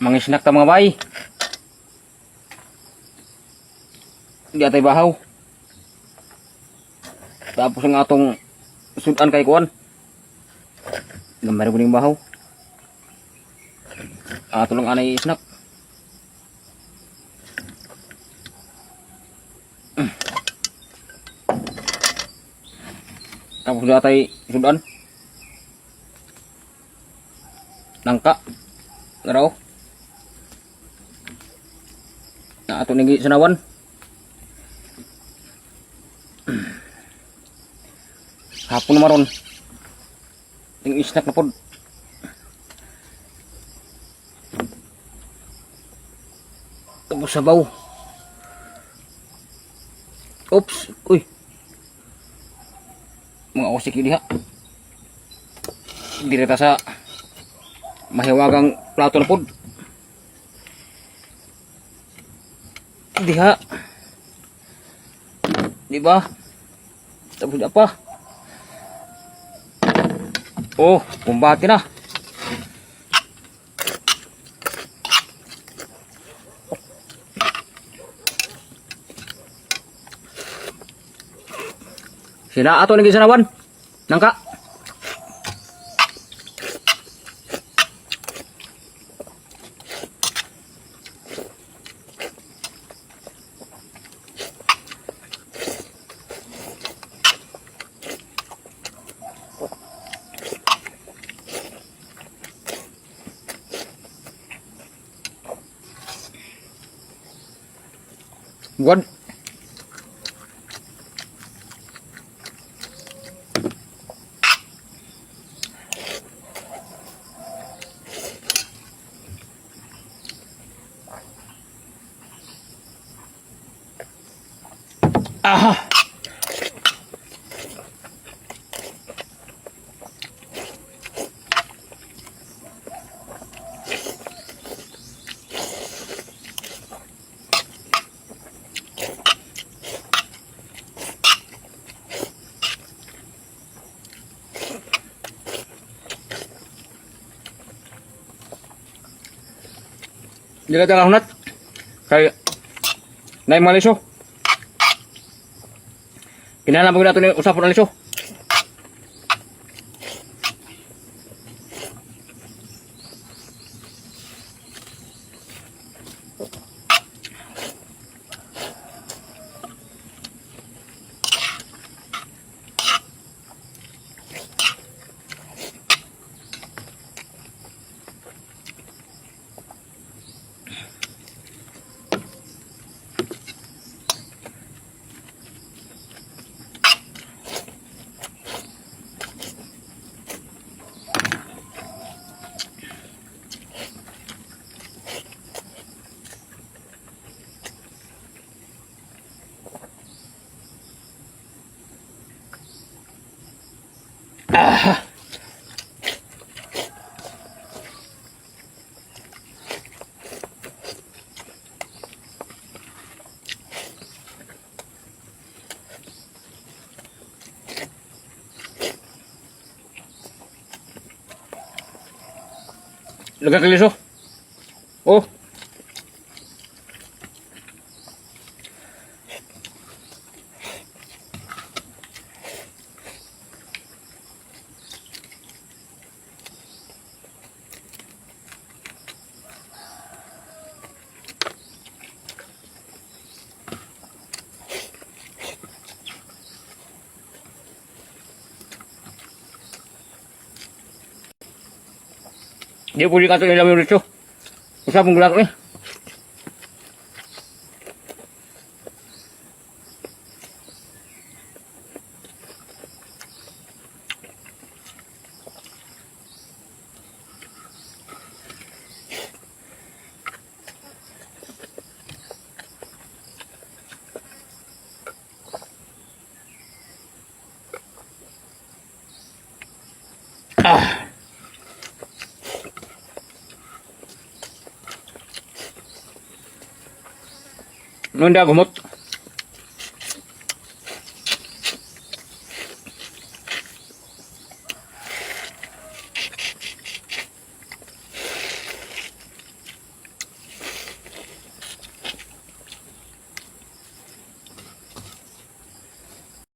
Mga snack ta mga bay. Di atay bahaw. Tapos ang atong sudan kay kuan. Gamay ko ning bahaw. Ato lang anay snack. Tapos di atay sudan. Nangka. Garaw. Na ato ning sanawan. Hapon na maron. Yung snack na pod. Tapos sabaw. Oops. Uy. Mga usik yun diha. Direta sa mahiwagang plato na pod. Diha. Diba? Tapos di apa. Oh, kumbati na. Sina ato lagi sanawan. Nangka. Good. Aha. Dila tala hunat kay nay maliso. Kinahanglan mo nato ni usapon ang liso. Ah. Lagay ka liso. Oh. Dia puli kata ni dalam rico. Usah menggelak ni. Ah. Nunda gumot.